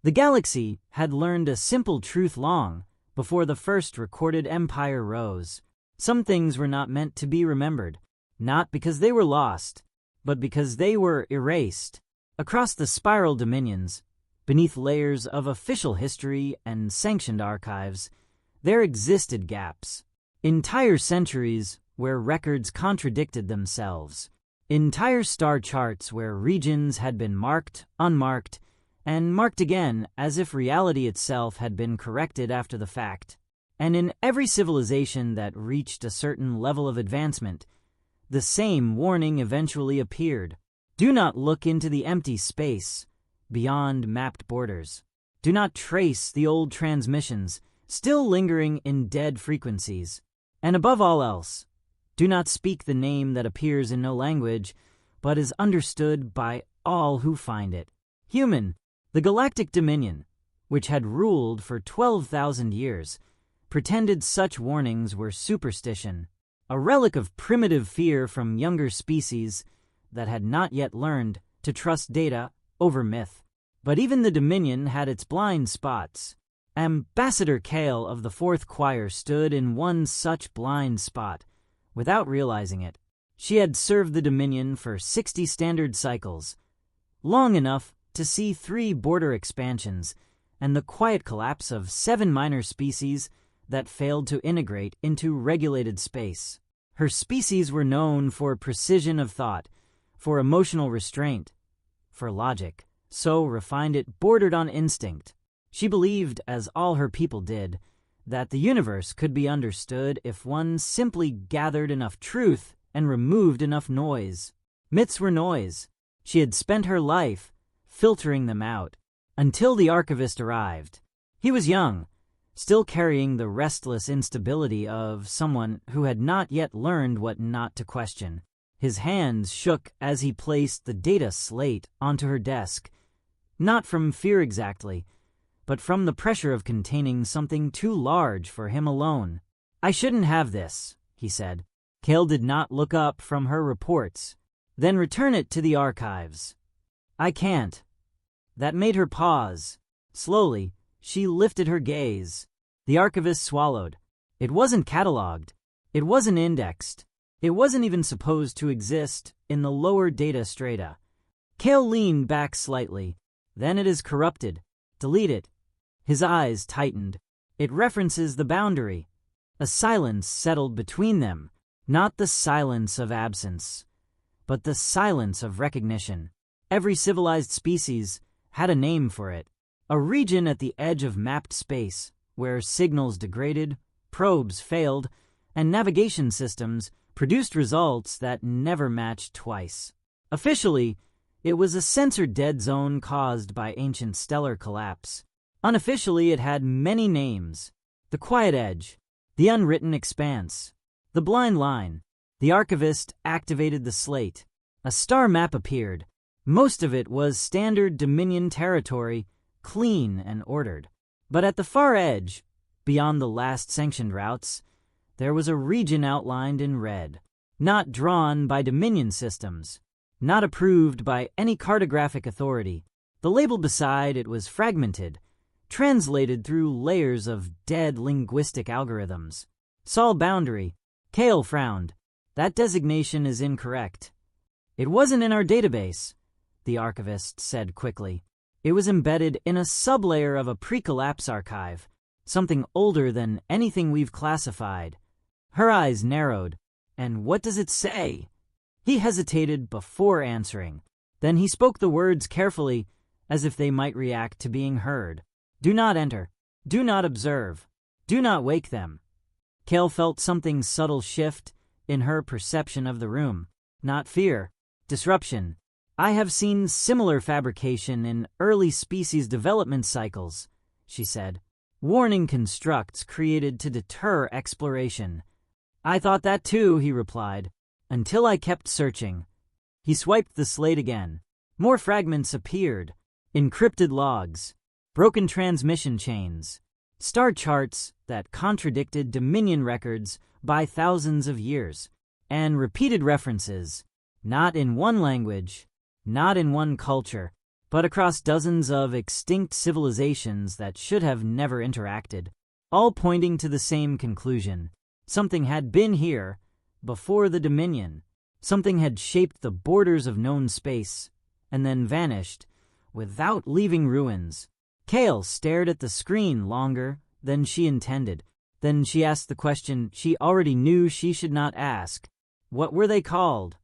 The galaxy had learned a simple truth long before the first recorded empire rose. Some things were not meant to be remembered, not because they were lost, but because they were erased. Across the spiral dominions, beneath layers of official history and sanctioned archives, there existed gaps. Entire centuries where records contradicted themselves. Entire star charts where regions had been marked, unmarked, and marked again as if reality itself had been corrected after the fact. And in every civilization that reached a certain level of advancement, the same warning eventually appeared. Do not look into the empty space beyond mapped borders. Do not trace the old transmissions still lingering in dead frequencies. And above all else, do not speak the name that appears in no language, but is understood by all who find it. Human, the Galactic Dominion, which had ruled for 12,000 years, pretended such warnings were superstition, a relic of primitive fear from younger species that had not yet learned to trust data over myth. But even the Dominion had its blind spots. Ambassador Kale of the Fourth Choir stood in one such blind spot, without realizing it. She had served the Dominion for 60 standard cycles, long enough to see 3 border expansions and the quiet collapse of 7 minor species that failed to integrate into regulated space. Her species were known for precision of thought, for emotional restraint, for logic, so refined it bordered on instinct. She believed, as all her people did, that the universe could be understood if one simply gathered enough truth and removed enough noise. Myths were noise. She had spent her life filtering them out, until the archivist arrived. He was young, still carrying the restless instability of someone who had not yet learned what not to question. His hands shook as he placed the data slate onto her desk, not from fear exactly, but from the pressure of containing something too large for him alone. "I shouldn't have this," he said. Kale did not look up from her reports, then return it to the archives. "I can't." That made her pause. Slowly, she lifted her gaze. The archivist swallowed. It wasn't cataloged. It wasn't indexed. It wasn't even supposed to exist in the lower data strata. Kale leaned back slightly. "Then it is corrupted. Delete it." His eyes tightened. "It references the boundary." A silence settled between them, not the silence of absence, but the silence of recognition. Every civilized species had a name for it, a region at the edge of mapped space where signals degraded, probes failed, and navigation systems produced results that never matched twice. Officially, it was a censored dead zone caused by ancient stellar collapse. Unofficially, it had many names: the Quiet Edge, the Unwritten Expanse, the Blind Line. The archivist activated the slate. A star map appeared. Most of it was standard Dominion territory, clean and ordered. But at the far edge, beyond the last sanctioned routes, there was a region outlined in red, not drawn by Dominion systems, not approved by any cartographic authority. The label beside it was fragmented, translated through layers of dead linguistic algorithms. "Sol boundary." Kale frowned. "That designation is incorrect." "It wasn't in our database," the archivist said quickly. "It was embedded in a sublayer of a pre-collapse archive, something older than anything we've classified." Her eyes narrowed. "And what does it say?" He hesitated before answering. Then he spoke the words carefully, as if they might react to being heard. "Do not enter. Do not observe. Do not wake them." Kale felt something subtle shift in her perception of the room. Not fear. Disruption. "I have seen similar fabrication in early species development cycles," she said. "Warning constructs created to deter exploration." "I thought that too," he replied, "until I kept searching." He swiped the slate again. More fragments appeared. Encrypted logs, broken transmission chains, star charts that contradicted Dominion records by thousands of years, and repeated references, not in one language, not in one culture, but across dozens of extinct civilizations that should have never interacted, all pointing to the same conclusion. Something had been here before the Dominion. Something had shaped the borders of known space and then vanished without leaving ruins. Kale stared at the screen longer than she intended. Then she asked the question she already knew she should not ask. What were they called?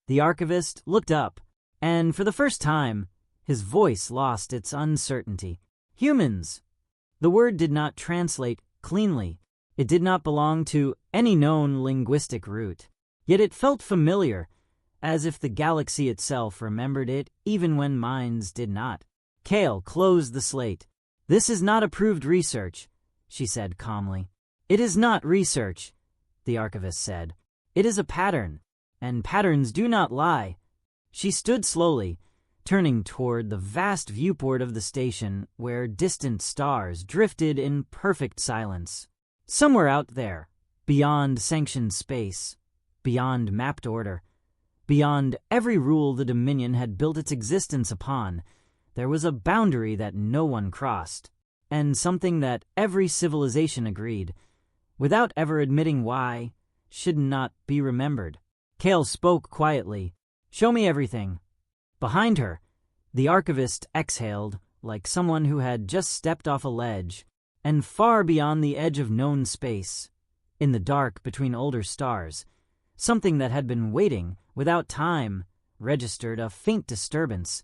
The archivist looked up, and for the first time, his voice lost its uncertainty. Humans. The word did not translate cleanly. It did not belong to any known linguistic root. Yet it felt familiar, as if the galaxy itself remembered it even when minds did not. Kale closed the slate. "This is not approved research," she said calmly. "It is not research," the archivist said. "It is a pattern, and patterns do not lie." She stood slowly, turning toward the vast viewport of the station where distant stars drifted in perfect silence. Somewhere out there, beyond sanctioned space, beyond mapped order, beyond every rule the Dominion had built its existence upon, there was a boundary that no one crossed, and something that every civilization agreed, without ever admitting why, should not be remembered. Kale spoke quietly. "Show me everything." Behind her, the archivist exhaled like someone who had just stepped off a ledge, and far beyond the edge of known space, in the dark between older stars, something that had been waiting without time registered a faint disturbance.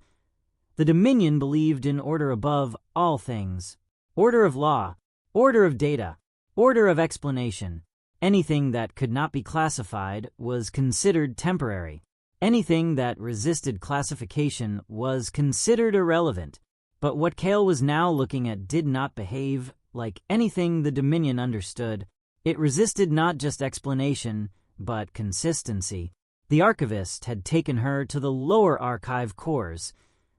The Dominion believed in order above all things. Order of law, order of data, order of explanation. Anything that could not be classified was considered temporary. Anything that resisted classification was considered irrelevant. But what Kale was now looking at did not behave like anything the Dominion understood. It resisted not just explanation, but consistency. The archivist had taken her to the lower archive cores,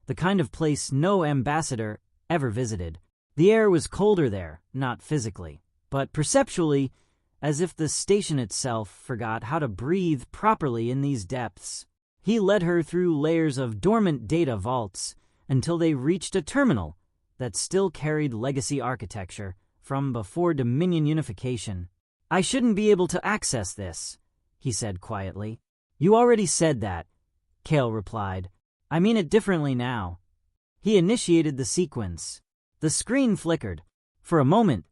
the kind of place no ambassador ever visited. The air was colder there, not physically, but perceptually, as if the station itself forgot how to breathe properly in these depths. He led her through layers of dormant data vaults until they reached a terminal that still carried legacy architecture from before Dominion unification. "I shouldn't be able to access this," he said quietly. "You already said that," Kale replied. "I mean it differently now." He initiated the sequence. The screen flickered. For a moment,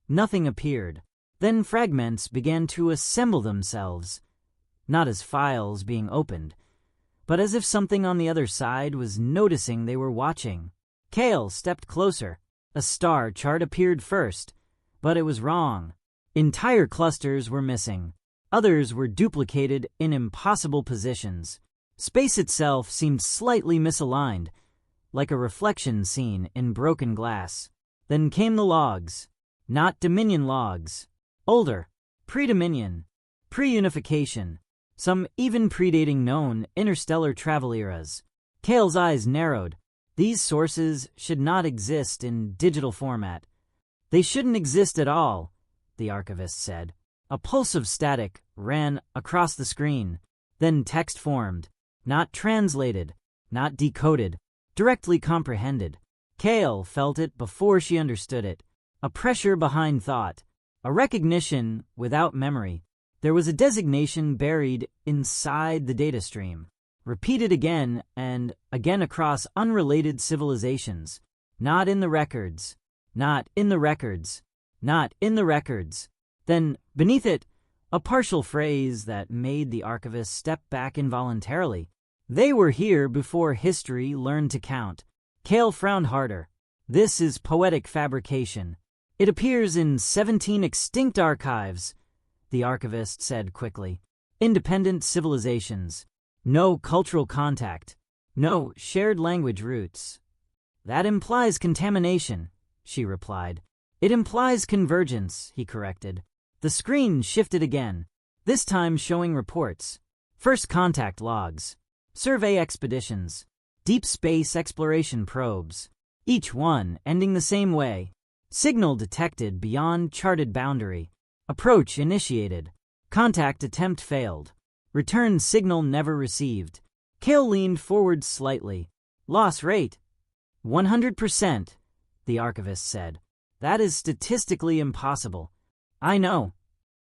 nothing appeared. Then fragments began to assemble themselves, not as files being opened, but as if something on the other side was noticing they were watching. Kale stepped closer. A star chart appeared first, but it was wrong. Entire clusters were missing. Others were duplicated in impossible positions. Space itself seemed slightly misaligned, like a reflection scene in broken glass. Then came the logs. Not Dominion logs. Older. Pre-Dominion. Pre-unification. Some even predating known interstellar travel eras. Kale's eyes narrowed. These sources should not exist in digital format. "They shouldn't exist at all," the archivist said. A pulse of static ran across the screen. Then text formed. Not translated, not decoded, directly comprehended. Kale felt it before she understood it. A pressure behind thought. A recognition without memory. There was a designation buried inside the data stream, repeated again and again across unrelated civilizations. Not in the records. Not in the records. Not in the records. Then, beneath it, a partial phrase that made the archivist step back involuntarily. "They were here before history learned to count." Kale frowned harder. "This is poetic fabrication. It appears in 17 extinct archives," the archivist said quickly. "Independent civilizations. No cultural contact. No shared language roots." "That implies contamination," she replied. "It implies convergence," he corrected. The screen shifted again, this time showing reports. First contact logs. Survey expeditions. Deep space exploration probes. Each one ending the same way. Signal detected beyond charted boundary. Approach initiated. Contact attempt failed. Return signal never received. Kale leaned forward slightly. "Loss rate," 100%, the archivist said. That is statistically impossible. I know.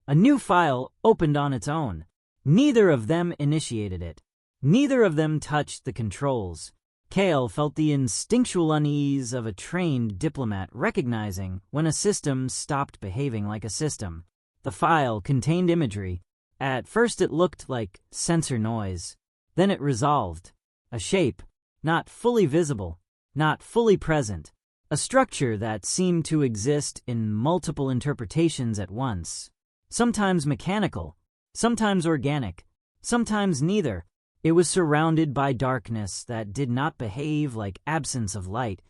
A new file opened on its own. Neither of them initiated it. Neither of them touched the controls. Kale felt the instinctual unease of a trained diplomat recognizing when a system stopped behaving like a system. The file contained imagery. At first it looked like sensor noise. Then it resolved. A shape, not fully visible, not fully present. A structure that seemed to exist in multiple interpretations at once. Sometimes mechanical, sometimes organic, sometimes neither. It was surrounded by darkness that did not behave like absence of light,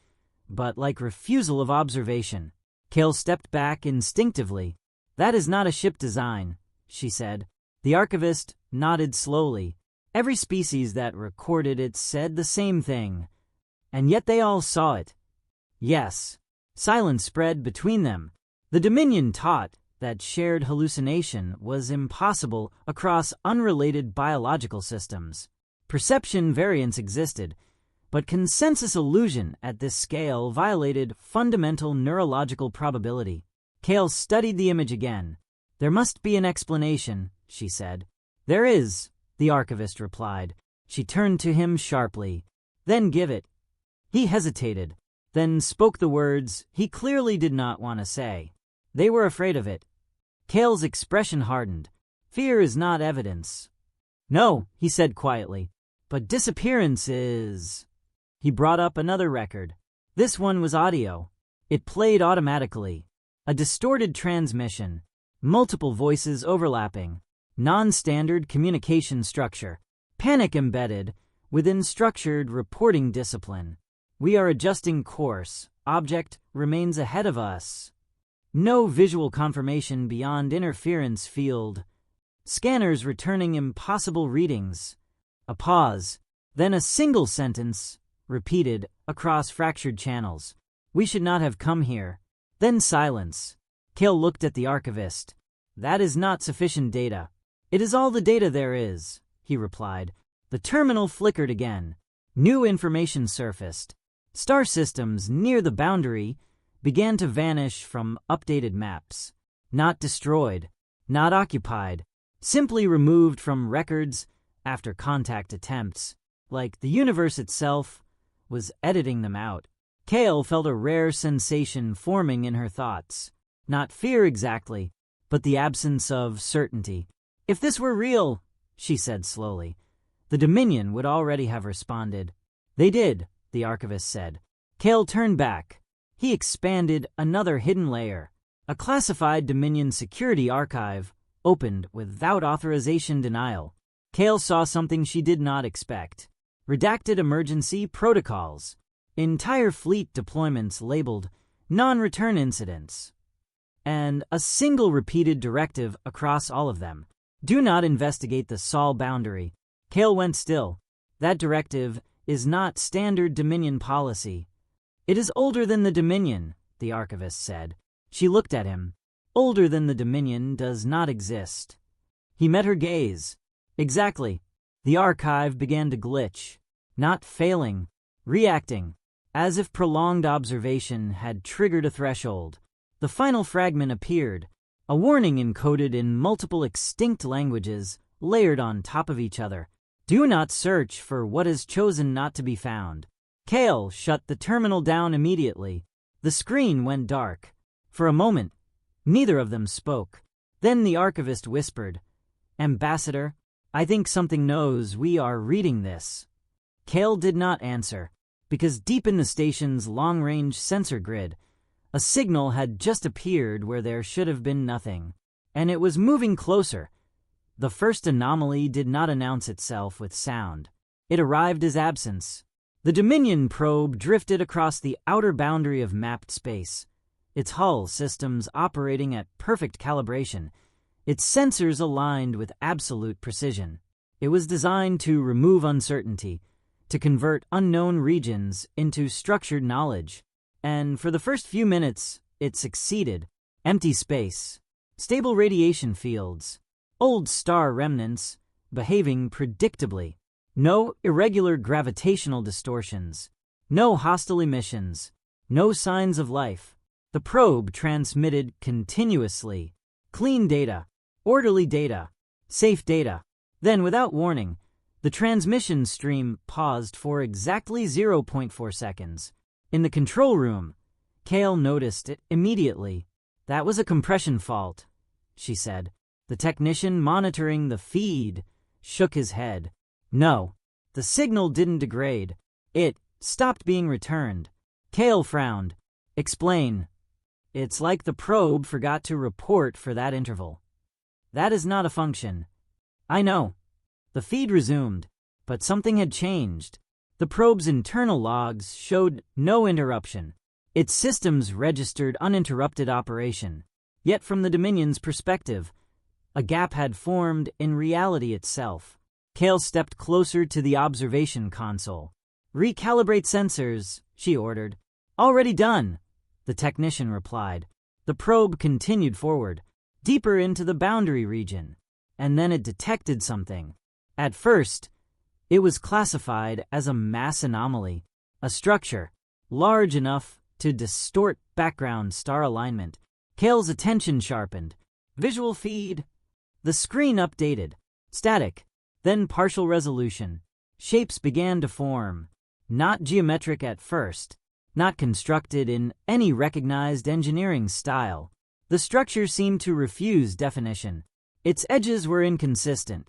but like refusal of observation. Kale stepped back instinctively. That is not a ship design, she said. The archivist nodded slowly. Every species that recorded it said the same thing. And yet they all saw it. Yes. Silence spread between them. The Dominion taught that shared hallucination was impossible across unrelated biological systems. Perception variance existed, but consensus illusion at this scale violated fundamental neurological probability. Kale studied the image again. There must be an explanation, she said. There is, the archivist replied. She turned to him sharply. Then give it. He hesitated, then spoke the words he clearly did not want to say. They were afraid of it. Kale's expression hardened. Fear is not evidence. No, he said quietly, but disappearance is. He brought up another record. This one was audio. It played automatically. A distorted transmission. Multiple voices overlapping. Non-standard communication structure. Panic embedded within structured reporting discipline. We are adjusting course. Object remains ahead of us. No visual confirmation beyond interference field. Scanners returning impossible readings. A pause, then a single sentence, repeated across fractured channels. We should not have come here. Then silence. Kale looked at the archivist. That is not sufficient data. It is all the data there is, he replied. The terminal flickered again. New information surfaced. Star systems near the boundary began to vanish from updated maps. Not destroyed, not occupied, simply removed from records after contact attempts, like the universe itself was editing them out. Kale felt a rare sensation forming in her thoughts. Not fear exactly, but the absence of certainty. If this were real, she said slowly, the Dominion would already have responded. They did, the archivist said. Kale turned back. He expanded another hidden layer. A classified Dominion security archive opened without authorization denial. Kale saw something she did not expect. Redacted emergency protocols. Entire fleet deployments labeled non-return incidents. And a single repeated directive across all of them. Do not investigate the Sol boundary. Kale went still. That directive is not standard Dominion policy. It is older than the Dominion, the archivist said. She looked at him. Older than the Dominion does not exist. He met her gaze. Exactly. The archive began to glitch. Not failing. Reacting. As if prolonged observation had triggered a threshold. The final fragment appeared. A warning encoded in multiple extinct languages, layered on top of each other. Do not search for what is chosen not to be found. Kale shut the terminal down immediately. The screen went dark. For a moment, neither of them spoke. Then the archivist whispered, Ambassador, I think something knows we are reading this. Kale did not answer, because deep in the station's long-range sensor grid, a signal had just appeared where there should have been nothing, and it was moving closer. The first anomaly did not announce itself with sound. It arrived as absence. The Dominion probe drifted across the outer boundary of mapped space, its hull systems operating at perfect calibration, its sensors aligned with absolute precision. It was designed to remove uncertainty, to convert unknown regions into structured knowledge. And for the first few minutes, it succeeded. Empty space, stable radiation fields, old star remnants, behaving predictably. No irregular gravitational distortions. No hostile emissions. No signs of life. The probe transmitted continuously. Clean data. Orderly data. Safe data. Then, without warning, the transmission stream paused for exactly 0.4 seconds. In the control room, Kale noticed it immediately. That was a compression fault, she said. The technician monitoring the feed shook his head. No, the signal didn't degrade. It stopped being returned. Kale frowned. Explain. It's like the probe forgot to report for that interval. That is not a function. I know. The feed resumed, but something had changed. The probe's internal logs showed no interruption. Its systems registered uninterrupted operation. Yet from the Dominion's perspective, a gap had formed in reality itself. Kale stepped closer to the observation console. Recalibrate sensors, she ordered. Already done, the technician replied. The probe continued forward, deeper into the boundary region, and then it detected something. At first, it was classified as a mass anomaly, a structure large enough to distort background star alignment. Kale's attention sharpened. Visual feed. The screen updated. Static, then partial resolution. Shapes began to form. Not geometric at first, not constructed in any recognized engineering style. The structure seemed to refuse definition. Its edges were inconsistent,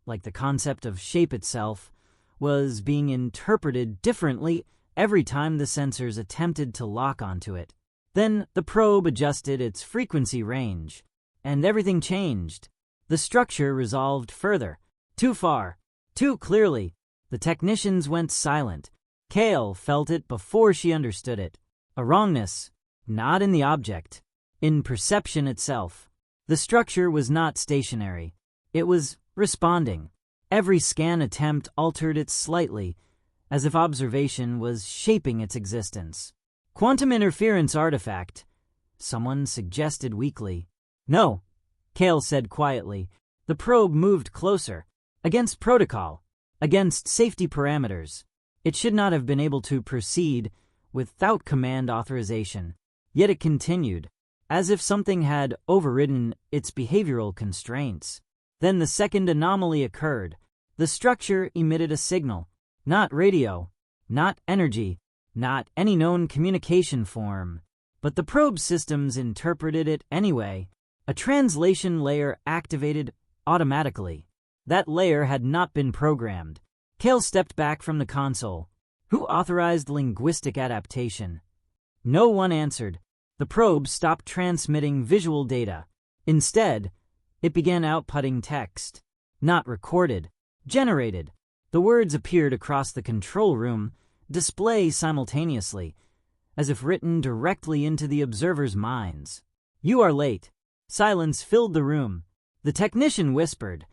like the concept of shape itself was being interpreted differently every time the sensors attempted to lock onto it. Then the probe adjusted its frequency range, and everything changed. The structure resolved further. Too far. Too clearly. The technicians went silent. Kale felt it before she understood it. A wrongness, not in the object, in perception itself. The structure was not stationary. It was responding. Every scan attempt altered it slightly, as if observation was shaping its existence. Quantum interference artifact, someone suggested weakly. No, Kale said quietly. The probe moved closer. Against protocol. Against safety parameters. It should not have been able to proceed without command authorization. Yet it continued, as if something had overridden its behavioral constraints. Then the second anomaly occurred. The structure emitted a signal. Not radio, not energy, not any known communication form. But the probe systems interpreted it anyway. A translation layer activated automatically. That layer had not been programmed. Kale stepped back from the console. Who authorized linguistic adaptation? No one answered. The probe stopped transmitting visual data. Instead, it began outputting text. Not recorded. Generated. The words appeared across the control room, display simultaneously, as if written directly into the observers' minds. You are late. Silence filled the room. The technician whispered,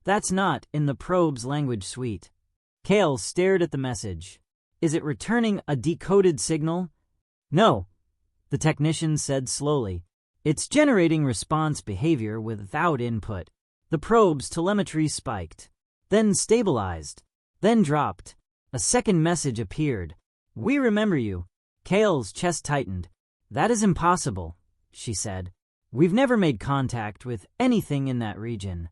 That's not in the probe's language suite. Kale stared at the message. Is it returning a decoded signal? No, the technician said slowly. It's generating response behavior without input. The probe's telemetry spiked, then stabilized, then dropped. A second message appeared. We remember you. Kale's chest tightened. That is impossible, she said. We've never made contact with anything in that region.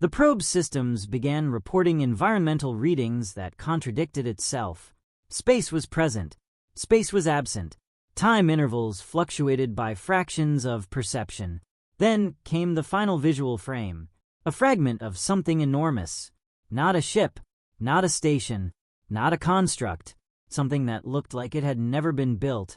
The probe systems began reporting environmental readings that contradicted itself. Space was present. Space was absent. Time intervals fluctuated by fractions of perception. Then came the final visual frame. A fragment of something enormous. Not a ship. Not a station. Not a construct. Something that looked like it had never been built.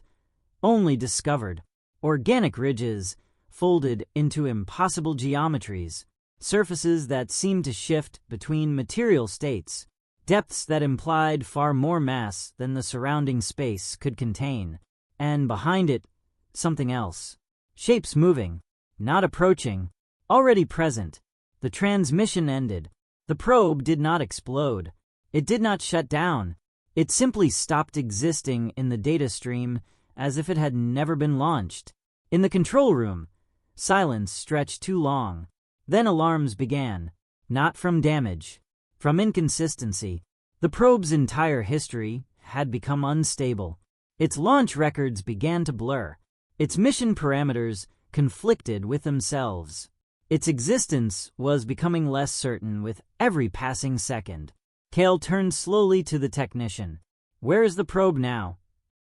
Only discovered. Organic ridges folded into impossible geometries. Surfaces that seemed to shift between material states. Depths that implied far more mass than the surrounding space could contain. And behind it, something else. Shapes moving. Not approaching. Already present. The transmission ended. The probe did not explode. It did not shut down. It simply stopped existing in the data stream as if it had never been launched. In the control room, silence stretched too long. Then alarms began. Not from damage. From inconsistency. The probe's entire history had become unstable. Its launch records began to blur. Its mission parameters conflicted with themselves. Its existence was becoming less certain with every passing second. Kale turned slowly to the technician. "Where is the probe now?"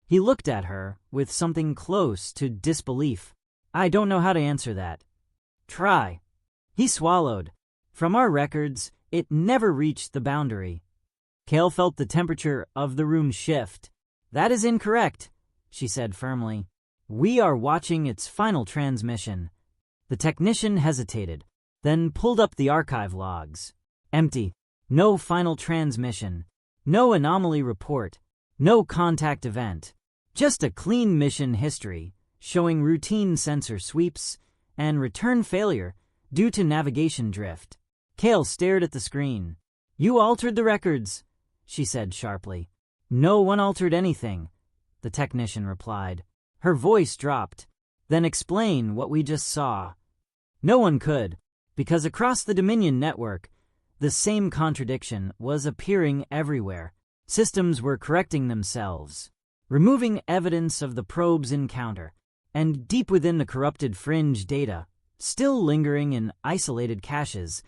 He looked at her with something close to disbelief. "I don't know how to answer that." "Try." He swallowed. "From our records, it never reached the boundary." Kale felt the temperature of the room shift. "That is incorrect," she said firmly. "We are watching its final transmission." The technician hesitated, then pulled up the archive logs. Empty. No final transmission. No anomaly report. No contact event. Just a clean mission history, showing routine sensor sweeps and return failure due to navigation drift. Kale stared at the screen. "You altered the records," she said sharply. "No one altered anything," the technician replied. Her voice dropped. "Then explain what we just saw." No one could, because across the Dominion network, the same contradiction was appearing everywhere. Systems were correcting themselves, removing evidence of the probe's encounter, and deep within the corrupted fringe data, still lingering in isolated caches,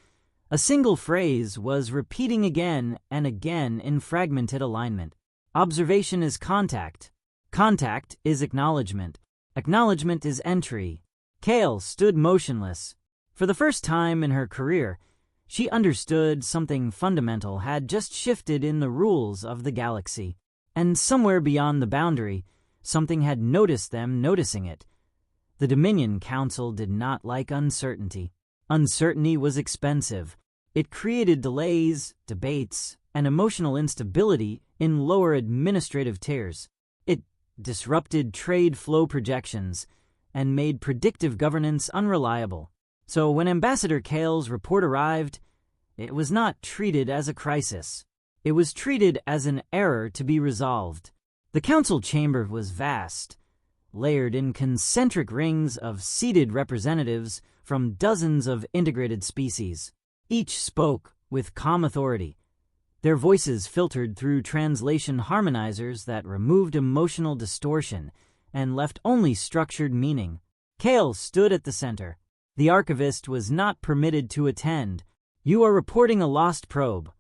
a single phrase was repeating again and again in fragmented alignment. Observation is contact. Contact is acknowledgement. Acknowledgement is entry. Kale stood motionless. For the first time in her career, she understood something fundamental had just shifted in the rules of the galaxy. And somewhere beyond the boundary, something had noticed them noticing it. The Dominion Council did not like uncertainty. Uncertainty was expensive. It created delays, debates, and emotional instability in lower administrative tiers. It disrupted trade flow projections and made predictive governance unreliable. So when Ambassador Kale's report arrived, it was not treated as a crisis. It was treated as an error to be resolved. The council chamber was vast, layered in concentric rings of seated representatives from dozens of integrated species. Each spoke with calm authority, their voices filtered through translation harmonizers that removed emotional distortion and left only structured meaning. Kale stood at the center. The archivist was not permitted to attend. "You are reporting a lost probe,"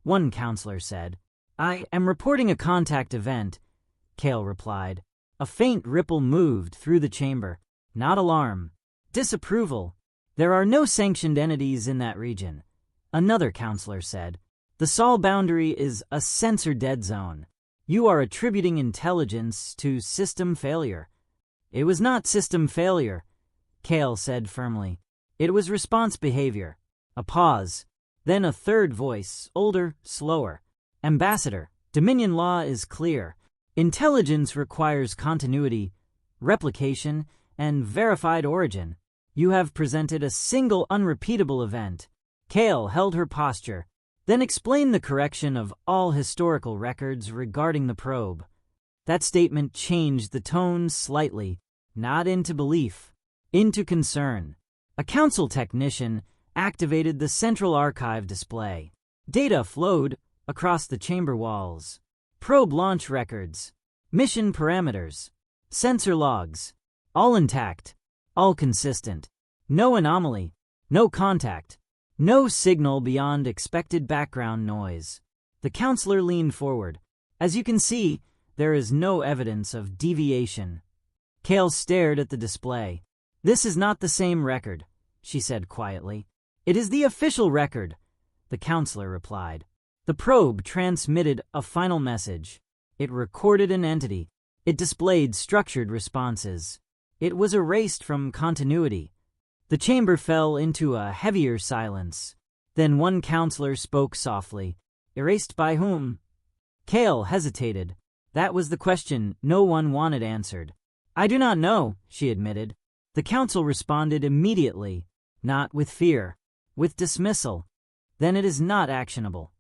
one counselor said. "I am reporting a contact event," Kale replied. A faint ripple moved through the chamber. Not alarm. Disapproval. "There are no sanctioned entities in that region," another counselor said. "The Sol boundary is a sensor dead zone. You are attributing intelligence to system failure." "It was not system failure," Kale said firmly. "It was response behavior." A pause. Then a third voice, older, slower. "Ambassador, Dominion law is clear. Intelligence requires continuity, replication, and verified origin. You have presented a single unrepeatable event." Kale held her posture, then explained the correction of all historical records regarding the probe. That statement changed the tone slightly, not into belief, into concern. A council technician activated the central archive display. Data flowed across the chamber walls. Probe launch records, mission parameters, sensor logs, all intact, all consistent. No anomaly, no contact, no signal beyond expected background noise. The counselor leaned forward. "As you can see, there is no evidence of deviation." Kale stared at the display. "This is not the same record," she said quietly. "It is the official record," the counselor replied. The probe transmitted a final message. It recorded an entity. It displayed structured responses. It was erased from continuity. The chamber fell into a heavier silence. Then one counselor spoke softly. "Erased by whom?" Kale hesitated. That was the question no one wanted answered. "I do not know," she admitted. The council responded immediately, not with fear, with dismissal. "Then it is not actionable."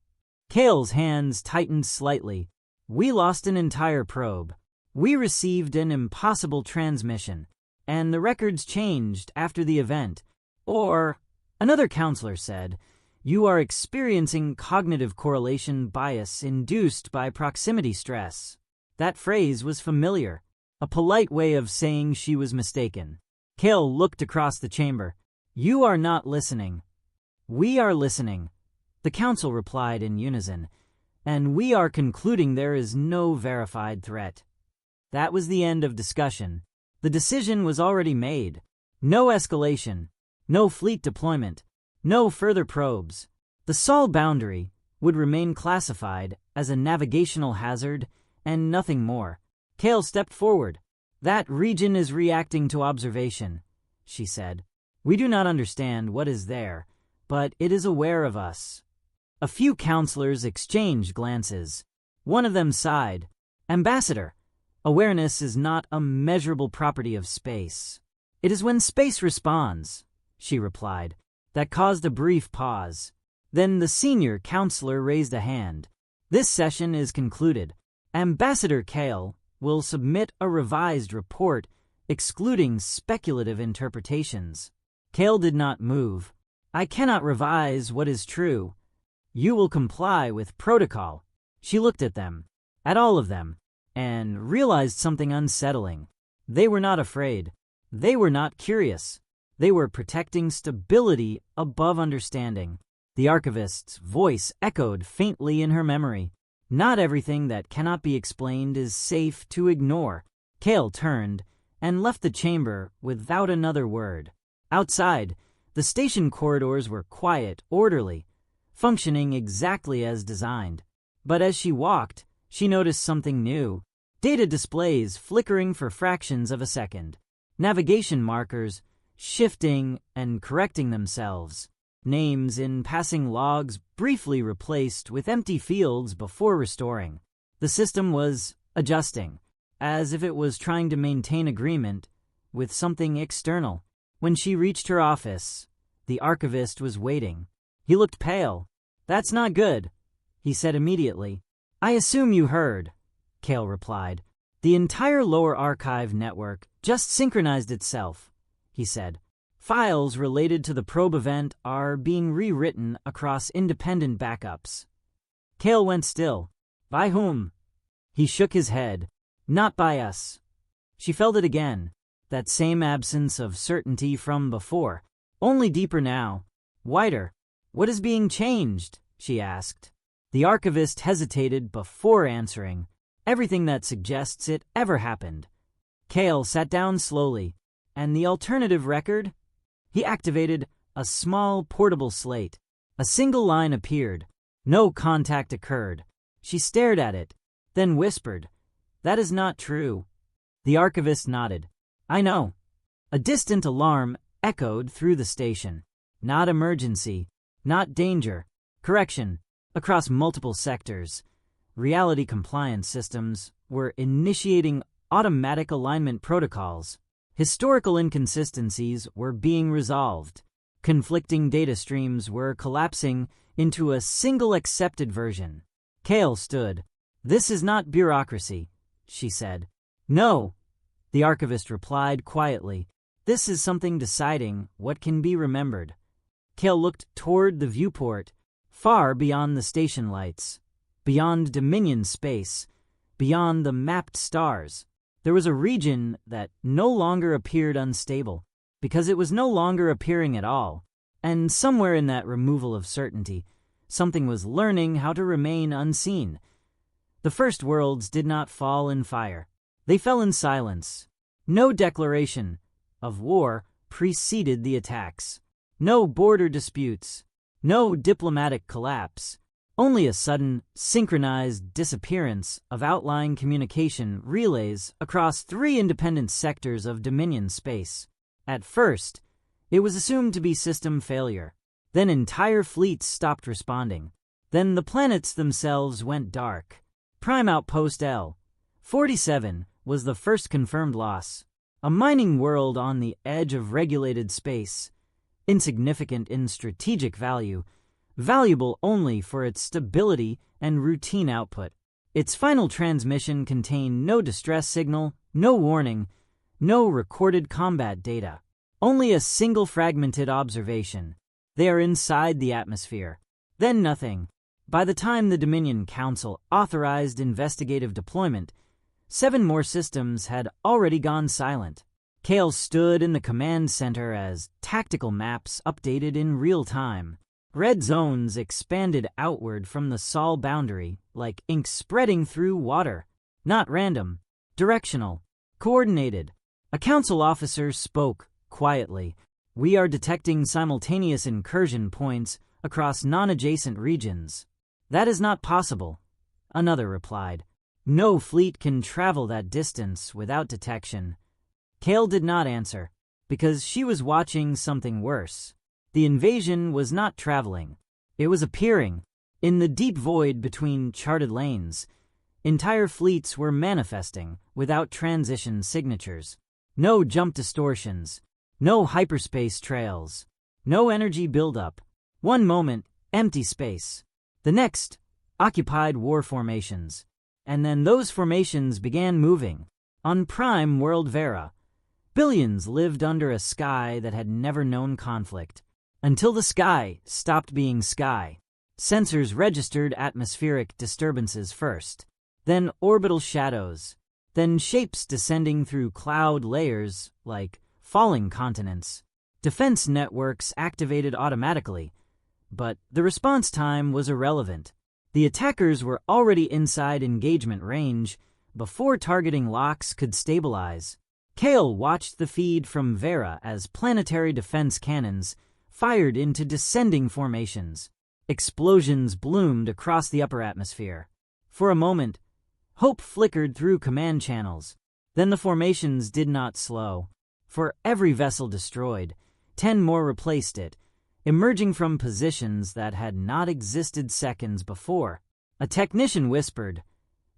Kale's hands tightened slightly. "We lost an entire probe. We received an impossible transmission, and the records changed after the event." Or, another counselor said, You are experiencing cognitive correlation bias induced by proximity stress. That phrase was familiar, a polite way of saying she was mistaken. Kale looked across the chamber. You are not listening. We are listening, the council replied in unison, and we are concluding there is no verified threat. That was the end of discussion. The decision was already made. No escalation, no fleet deployment, no further probes. The Sol boundary would remain classified as a navigational hazard and nothing more. Kale stepped forward. That region is reacting to observation, she said. We do not understand what is there, but it is aware of us. A few counselors exchanged glances. One of them sighed. Ambassador, awareness is not a measurable property of space. It is when space responds, she replied. That caused a brief pause. Then the senior counselor raised a hand. This session is concluded. Ambassador Kale will submit a revised report excluding speculative interpretations. Kale did not move. I cannot revise what is true. You will comply with protocol. She looked at them, at all of them, and realized something unsettling. They were not afraid. They were not curious. They were protecting stability above understanding. The archivist's voice echoed faintly in her memory. Not everything that cannot be explained is safe to ignore. Kale turned and left the chamber without another word. Outside, the station corridors were quiet, orderly, functioning exactly as designed. But as she walked, she noticed something new. Data displays flickering for fractions of a second. Navigation markers shifting and correcting themselves. Names in passing logs briefly replaced with empty fields before restoring. The system was adjusting, as if it was trying to maintain agreement with something external. When she reached her office, the archivist was waiting. He looked pale. That's not good, he said immediately. I assume you heard, Kale replied. The entire lower archive network just synchronized itself, he said. Files related to the probe event are being rewritten across independent backups. Kale went still. By whom? He shook his head. Not by us. She felt it again, that same absence of certainty from before, only deeper now, wider. What is being changed? She asked. The archivist hesitated before answering. Everything that suggests it ever happened. Kale sat down slowly. And the alternative record? He activated a small portable slate. A single line appeared. No contact occurred. She stared at it, then whispered, That is not true. The archivist nodded. I know. A distant alarm echoed through the station. Not emergency, not danger. Correction. Across multiple sectors, reality compliance systems were initiating automatic alignment protocols. Historical inconsistencies were being resolved. Conflicting data streams were collapsing into a single accepted version. Kale stood. This is not bureaucracy, she said. No, the archivist replied quietly. This is something deciding what can be remembered. Kale looked toward the viewport, far beyond the station lights, beyond Dominion space, beyond the mapped stars. There was a region that no longer appeared unstable, because it was no longer appearing at all, and somewhere in that removal of certainty, something was learning how to remain unseen. The first worlds did not fall in fire. They fell in silence. No declaration of war preceded the attacks. No border disputes. No diplomatic collapse. Only a sudden, synchronized disappearance of outlying communication relays across 3 independent sectors of Dominion space. At first, it was assumed to be system failure. Then entire fleets stopped responding. Then the planets themselves went dark. Prime Outpost L-47 was the first confirmed loss. A mining world on the edge of regulated space, insignificant in strategic value, valuable only for its stability and routine output. Its final transmission contained no distress signal, no warning, no recorded combat data. Only a single fragmented observation. They are inside the atmosphere. Then nothing. By the time the Dominion Council authorized investigative deployment, 7 more systems had already gone silent. Kale stood in the command center as tactical maps updated in real time. Red zones expanded outward from the Sol boundary like ink spreading through water. Not random, directional, coordinated. A council officer spoke quietly. "We are detecting simultaneous incursion points across non-adjacent regions." "That is not possible," another replied. "No fleet can travel that distance without detection." Kale did not answer, because she was watching something worse. The invasion was not traveling. It was appearing. In the deep void between charted lanes, entire fleets were manifesting without transition signatures. No jump distortions. No hyperspace trails. No energy buildup. One moment, empty space. The next, occupied war formations. And then those formations began moving. On Prime World Vera, billions lived under a sky that had never known conflict. Until the sky stopped being sky. Sensors registered atmospheric disturbances first, then orbital shadows, then shapes descending through cloud layers like falling continents. Defense networks activated automatically, but the response time was irrelevant. The attackers were already inside engagement range before targeting locks could stabilize. Kale watched the feed from Vera as planetary defense cannons fired into descending formations. Explosions bloomed across the upper atmosphere. For a moment, hope flickered through command channels. Then the formations did not slow. For every vessel destroyed, 10 more replaced it, emerging from positions that had not existed seconds before. A technician whispered,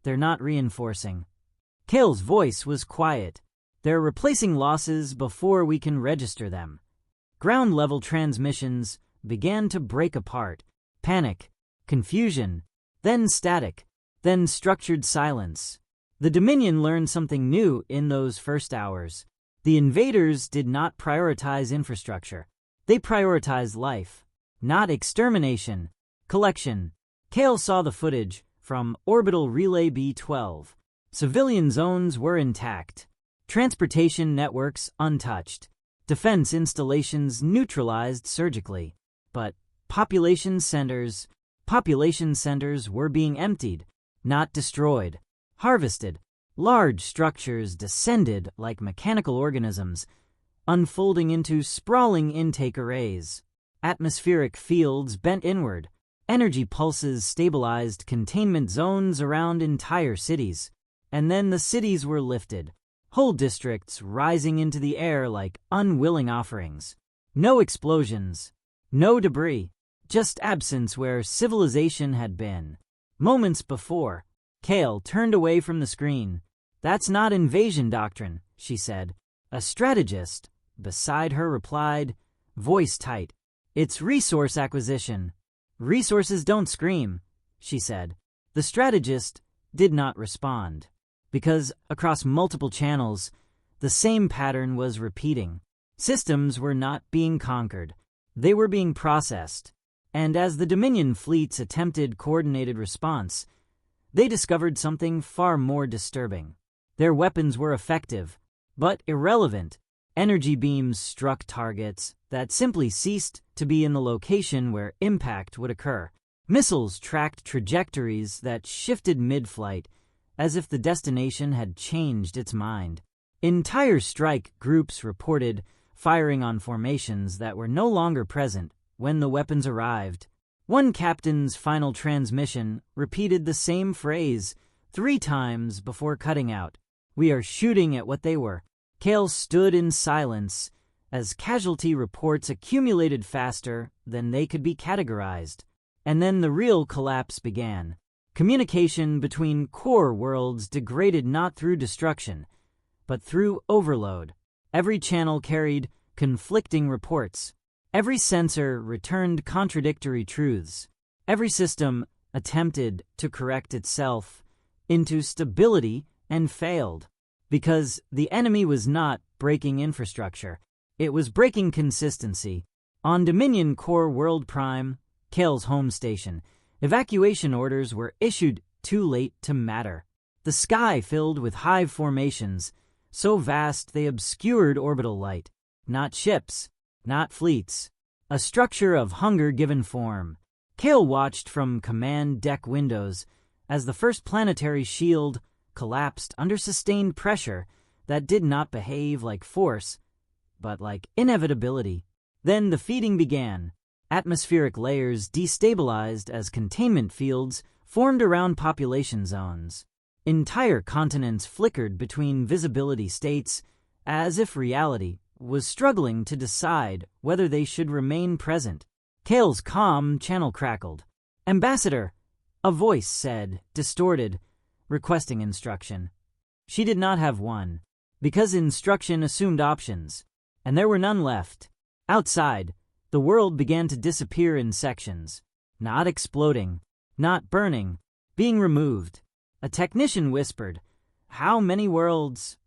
"They're not reinforcing." Kale's voice was quiet. "They're replacing losses before we can register them." Ground-level transmissions began to break apart. Panic, confusion, then static, then structured silence. The Dominion learned something new in those first hours. The invaders did not prioritize infrastructure. They prioritized life, not extermination. Collection. Kale saw the footage from Orbital Relay B-12. Civilian zones were intact. Transportation networks untouched. Defense installations neutralized surgically. But population centers were being emptied, not destroyed, harvested. Large structures descended like mechanical organisms, unfolding into sprawling intake arrays. Atmospheric fields bent inward. Energy pulses stabilized containment zones around entire cities. And then the cities were lifted. Whole districts rising into the air like unwilling offerings. No explosions, no debris, just absence where civilization had been. Moments before, Kale turned away from the screen. "That's not invasion doctrine," she said. A strategist beside her replied, voice tight, "It's resource acquisition." "Resources don't scream," she said. The strategist did not respond, because across multiple channels, the same pattern was repeating. Systems were not being conquered. They were being processed. And as the Dominion fleets attempted coordinated response, they discovered something far more disturbing. Their weapons were effective, but irrelevant. Energy beams struck targets that simply ceased to be in the location where impact would occur. Missiles tracked trajectories that shifted mid-flight, as if the destination had changed its mind. Entire strike groups reported firing on formations that were no longer present when the weapons arrived. One captain's final transmission repeated the same phrase 3 times before cutting out. "We are shooting at what they were." Kale stood in silence as casualty reports accumulated faster than they could be categorized. And then the real collapse began. Communication between core worlds degraded not through destruction, but through overload. Every channel carried conflicting reports. Every sensor returned contradictory truths. Every system attempted to correct itself into stability and failed. Because the enemy was not breaking infrastructure. It was breaking consistency. On Dominion Core World Prime, Kale's home station, evacuation orders were issued too late to matter. The sky filled with hive formations, so vast they obscured orbital light. Not ships, not fleets. A structure of hunger given form. Kale watched from command deck windows as the first planetary shield collapsed under sustained pressure that did not behave like force, but like inevitability. Then the feeding began. Atmospheric layers destabilized as containment fields formed around population zones. Entire continents flickered between visibility states as if reality was struggling to decide whether they should remain present. Kale's comm channel crackled. "Ambassador," a voice said, distorted, requesting instruction. She did not have one, because instruction assumed options, and there were none left. Outside, the world began to disappear in sections, not exploding, not burning, being removed. A technician whispered, "How many worlds?"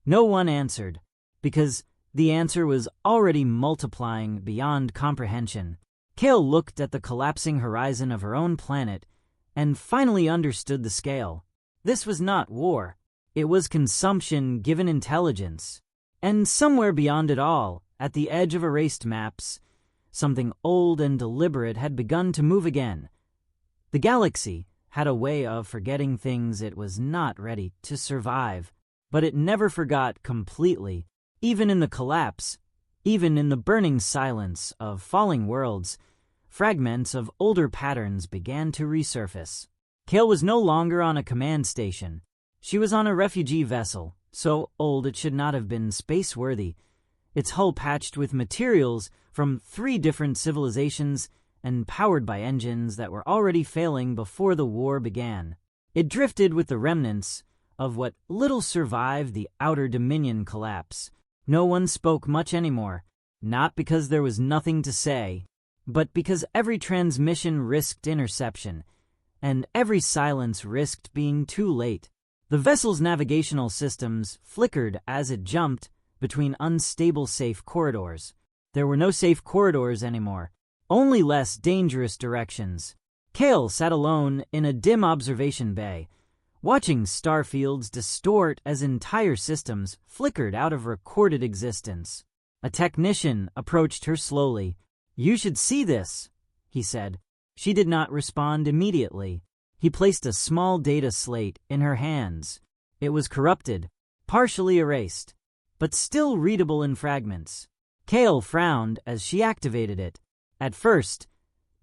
No one answered, because the answer was already multiplying beyond comprehension. Kale looked at the collapsing horizon of her own planet and finally understood the scale. This was not war. It was consumption given intelligence. And somewhere beyond it all, at the edge of erased maps, something old and deliberate had begun to move again. The galaxy had a way of forgetting things it was not ready to survive, but it never forgot completely. Even in the collapse, even in the burning silence of falling worlds, fragments of older patterns began to resurface. Kale was no longer on a command station. She was on a refugee vessel, so old it should not have been space-worthy, its hull patched with materials from 3 different civilizations and powered by engines that were already failing before the war began. It drifted with the remnants of what little survived the Outer Dominion collapse. No one spoke much anymore, not because there was nothing to say, but because every transmission risked interception, and every silence risked being too late. The vessel's navigational systems flickered as it jumped between unstable safe corridors. There were no safe corridors anymore, only less dangerous directions. Kale sat alone in a dim observation bay, watching starfields distort as entire systems flickered out of recorded existence. A technician approached her slowly. "You should see this," he said. She did not respond immediately. He placed a small data slate in her hands. It was corrupted, partially erased, but still readable in fragments. Kale frowned as she activated it. At first,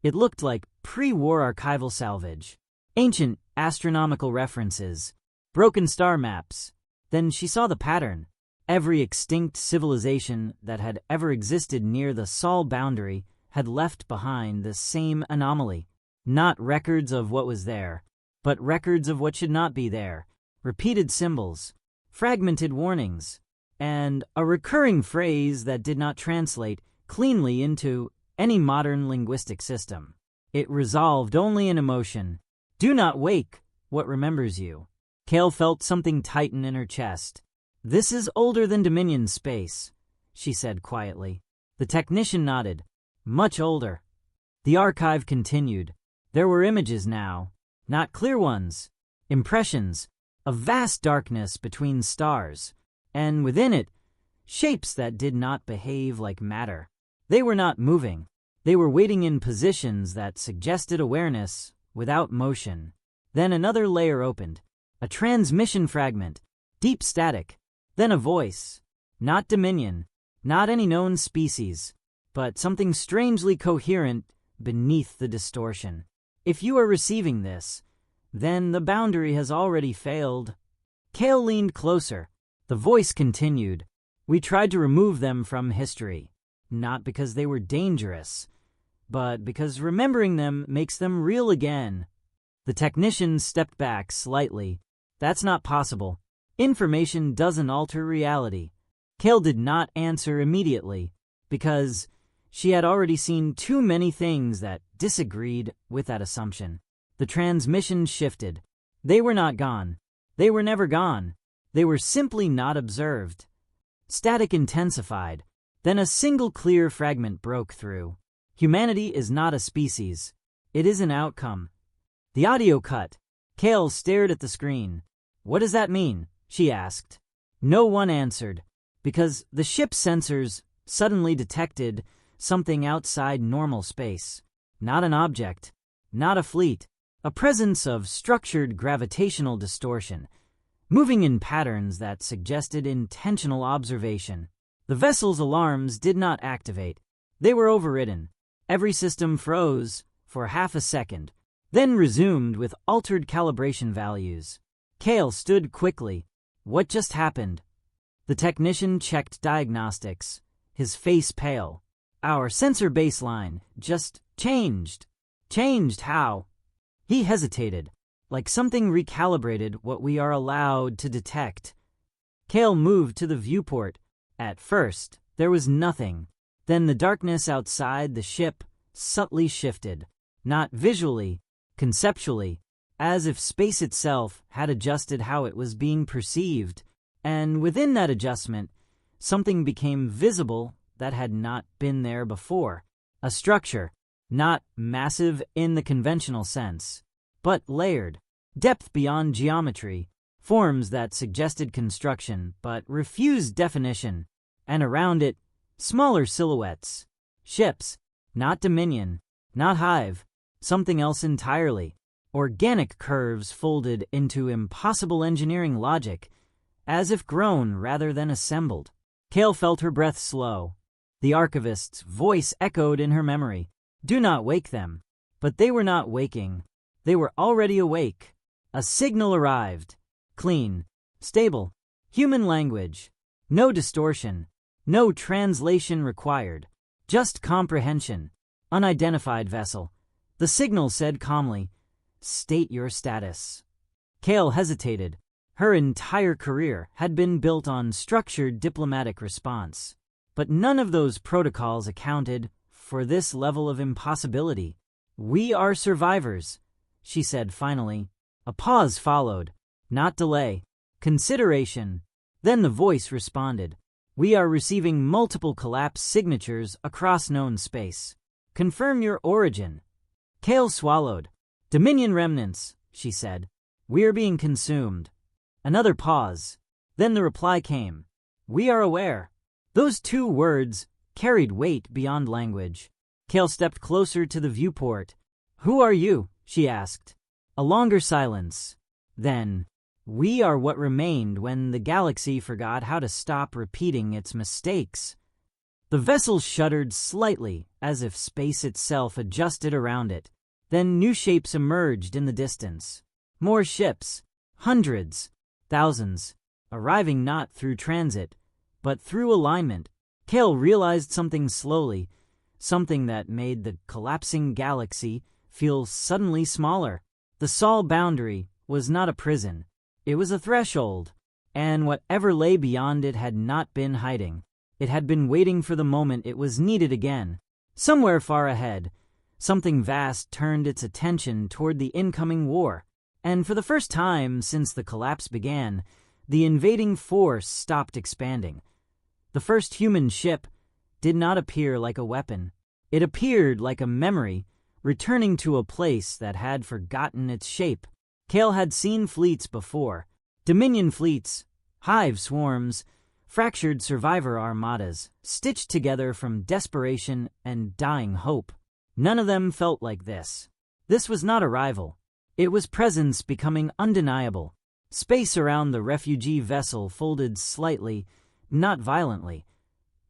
it looked like pre-war archival salvage. Ancient astronomical references, broken star maps. Then she saw the pattern. Every extinct civilization that had ever existed near the Sol boundary had left behind the same anomaly. Not records of what was there, but records of what should not be there. Repeated symbols, fragmented warnings, and a recurring phrase that did not translate cleanly into any modern linguistic system. It resolved only in emotion. "Do not wake what remembers you." Kale felt something tighten in her chest. "This is older than Dominion space," she said quietly. The technician nodded. "Much older." The archive continued. There were images now, not clear ones, impressions of vast darkness between stars, and within it, shapes that did not behave like matter. They were not moving. They were waiting in positions that suggested awareness without motion. Then another layer opened, a transmission fragment, deep static, then a voice. Not Dominion, not any known species, but something strangely coherent beneath the distortion. "If you are receiving this, then the boundary has already failed." Kale leaned closer. The voice continued. "We tried to remove them from history, not because they were dangerous, but because remembering them makes them real again." The technician stepped back slightly. "That's not possible. Information doesn't alter reality." Kale did not answer immediately, because she had already seen too many things that disagreed with that assumption. The transmission shifted. They were not gone. They were never gone. They were simply not observed. Static intensified, Then a single clear fragment broke through. Humanity is not a species. It is an outcome. The audio cut. Kale stared at the screen. What does that mean? She asked. No one answered, because the ship's sensors suddenly detected something outside normal space. Not an object, not a fleet, a presence of structured gravitational distortion, moving in patterns that suggested intentional observation. The vessel's alarms did not activate. They were overridden. Every system froze for half a second, then resumed with altered calibration values. Kale stood quickly. What just happened? The technician checked diagnostics, his face pale. Our sensor baseline just changed. Changed how? He hesitated, like something recalibrated what we are allowed to detect. Kale moved to the viewport. At first, there was nothing. Then the darkness outside the ship subtly shifted, not visually, conceptually, as if space itself had adjusted how it was being perceived. And within that adjustment, something became visible that had not been there before. A structure, not massive in the conventional sense, but layered, depth beyond geometry, forms that suggested construction but refused definition, and around it, smaller silhouettes. Ships, not Dominion, not Hive, something else entirely. Organic curves folded into impossible engineering logic, as if grown rather than assembled. Kale felt her breath slow. The archivist's voice echoed in her memory. Do not wake them. But they were not waking. They were already awake. A signal arrived. Clean, stable, human language. No distortion. No translation required. Just comprehension. Unidentified vessel. The signal said calmly, "State your status." Kale hesitated. Her entire career had been built on structured diplomatic response. But none of those protocols accounted for this level of impossibility. "We are survivors," she said finally. A pause followed. Not delay. Consideration. Then the voice responded. "We are receiving multiple collapse signatures across known space. Confirm your origin." Kale swallowed. "Dominion remnants," she said. "We're being consumed." Another pause. Then the reply came. "We are aware." Those two words carried weight beyond language. Kale stepped closer to the viewport. "Who are you?" she asked. A longer silence. Then, "We are what remained when the galaxy forgot how to stop repeating its mistakes." The vessel shuddered slightly, as if space itself adjusted around it. Then new shapes emerged in the distance. More ships. Hundreds. Thousands. Arriving not through transit, but through alignment. Kale realized something slowly, something that made the collapsing galaxy feel suddenly smaller. The Sol boundary was not a prison. It was a threshold, and whatever lay beyond it had not been hiding. It had been waiting for the moment it was needed again. Somewhere far ahead, something vast turned its attention toward the incoming war. And for the first time since the collapse began, the invading force stopped expanding. The first human ship did not appear like a weapon. It appeared like a memory, returning to a place that had forgotten its shape. Kale had seen fleets before. Dominion fleets, hive swarms, fractured survivor armadas, stitched together from desperation and dying hope. None of them felt like this. This was not arrival. It was presence becoming undeniable. Space around the refugee vessel folded slightly, not violently,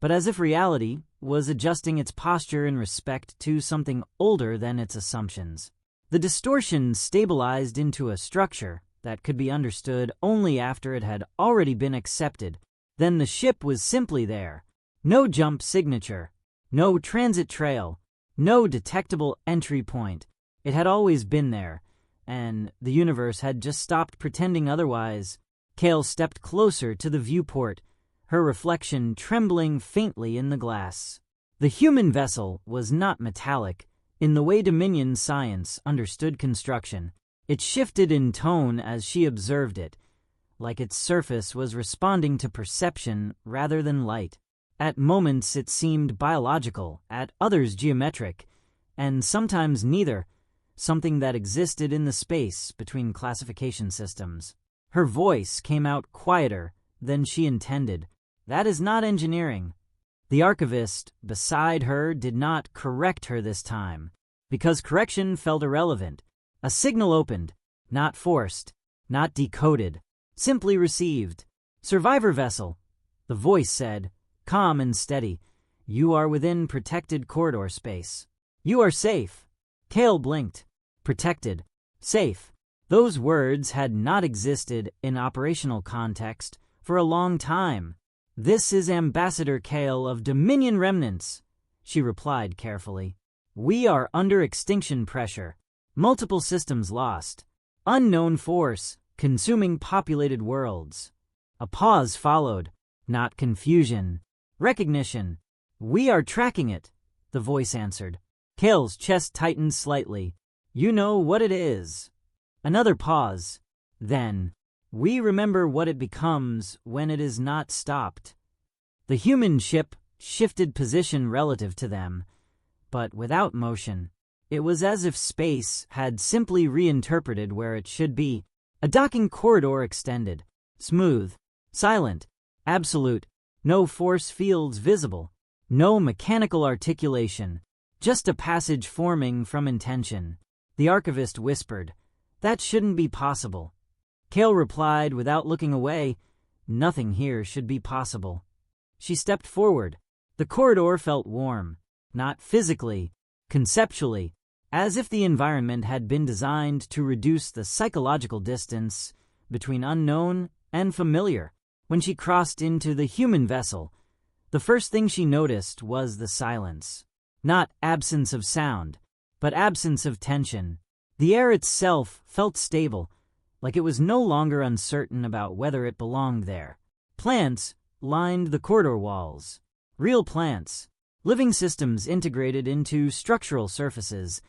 but as if reality was adjusting its posture in respect to something older than its assumptions. The distortion stabilized into a structure that could be understood only after it had already been accepted. Then the ship was simply there. No jump signature, no transit trail, no detectable entry point. It had always been there, and the universe had just stopped pretending otherwise. Kale stepped closer to the viewport, her reflection trembling faintly in the glass. The human vessel was not metallic in the way Dominion science understood construction. It shifted in tone as she observed it, like its surface was responding to perception rather than light. At moments it seemed biological, at others geometric, and sometimes neither, something that existed in the space between classification systems. Her voice came out quieter than she intended. That is not engineering. The archivist beside her did not correct her this time, because correction felt irrelevant. A signal opened, not forced, not decoded, simply received. "Survivor vessel," the voice said, calm and steady. "You are within protected corridor space. You are safe." Kale blinked. Protected. Safe. Those words had not existed in operational context for a long time. "This is Ambassador Kale of Dominion Remnants," she replied carefully. "We are under extinction pressure. Multiple systems lost. Unknown force consuming populated worlds." A pause followed. Not confusion. Recognition. "We are tracking it," the voice answered. Kale's chest tightened slightly. "You know what it is." Another pause. Then, "We remember what it becomes when it is not stopped." The human ship shifted position relative to them, but without motion. It was as if space had simply reinterpreted where it should be. A docking corridor extended. Smooth. Silent. Absolute. No force fields visible. No mechanical articulation. Just a passage forming from intention. The archivist whispered, "That shouldn't be possible." Kale replied without looking away, "Nothing here should be possible." She stepped forward. The corridor felt warm. Not physically, conceptually, as if the environment had been designed to reduce the psychological distance between unknown and familiar. When she crossed into the human vessel, the first thing she noticed was the silence. Not absence of sound, but absence of tension. The air itself felt stable, like it was no longer uncertain about whether it belonged there. Plants lined the corridor walls. Real plants. Living systems integrated into structural surfaces,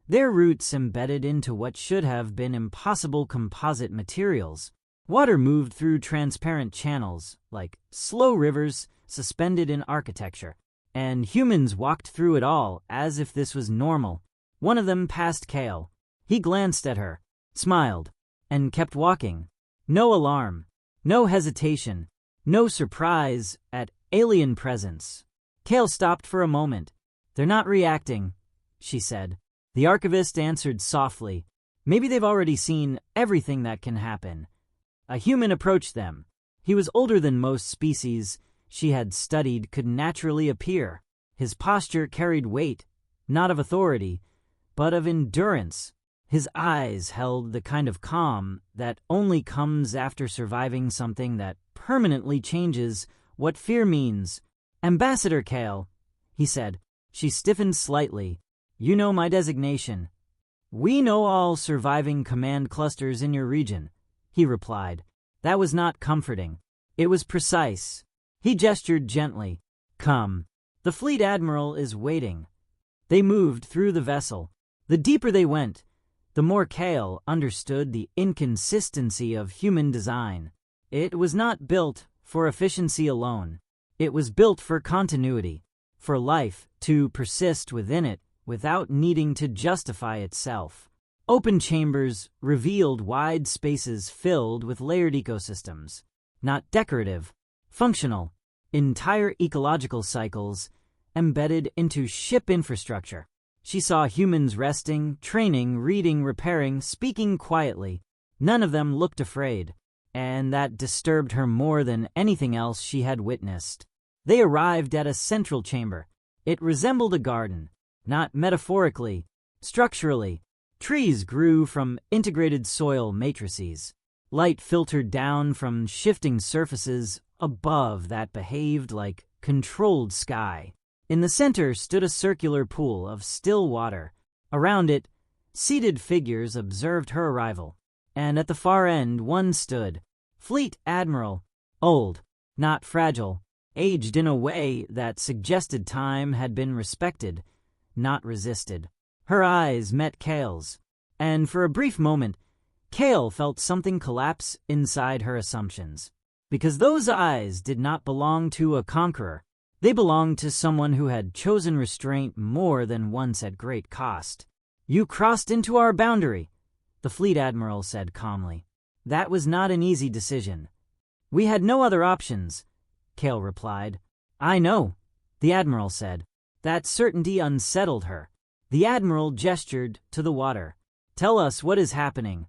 their roots embedded into what should have been impossible composite materials. Water moved through transparent channels, like slow rivers suspended in architecture, and humans walked through it all as if this was normal. One of them passed Kale. He glanced at her, smiled, and kept walking. No alarm, no hesitation, no surprise at alien presence. Kale stopped for a moment. "They're not reacting," she said. The archivist answered softly, "Maybe they've already seen everything that can happen." A human approached them. He was older than most species she had studied could naturally appear. His posture carried weight, not of authority, but of endurance. His eyes held the kind of calm that only comes after surviving something that permanently changes what fear means. "Ambassador Kale," he said. She stiffened slightly. "You know my designation." "We know all surviving command clusters in your region," he replied. That was not comforting. It was precise. He gestured gently. "Come. The fleet admiral is waiting." They moved through the vessel. The deeper they went, the more Kale understood the inconsistency of human design. It was not built for efficiency alone. It was built for continuity, for life to persist within it without needing to justify itself. Open chambers revealed wide spaces filled with layered ecosystems, not decorative, functional, entire ecological cycles embedded into ship infrastructure. She saw humans resting, training, reading, repairing, speaking quietly. None of them looked afraid, and that disturbed her more than anything else she had witnessed. They arrived at a central chamber. It resembled a garden, not metaphorically, structurally. Trees grew from integrated soil matrices. Light filtered down from shifting surfaces above that behaved like controlled sky. In the center stood a circular pool of still water. Around it, seated figures observed her arrival. And at the far end, one stood. Fleet Admiral. Old, not fragile. Aged in a way that suggested time had been respected, not resisted. Her eyes met Kale's, and for a brief moment, Kale felt something collapse inside her assumptions. Because those eyes did not belong to a conqueror. They belonged to someone who had chosen restraint more than once at great cost. "You crossed into our boundary," the fleet admiral said calmly. "That was not an easy decision." "We had no other options," Kale replied. "I know," the admiral said. That certainty unsettled her. The admiral gestured to the water. "Tell us what is happening."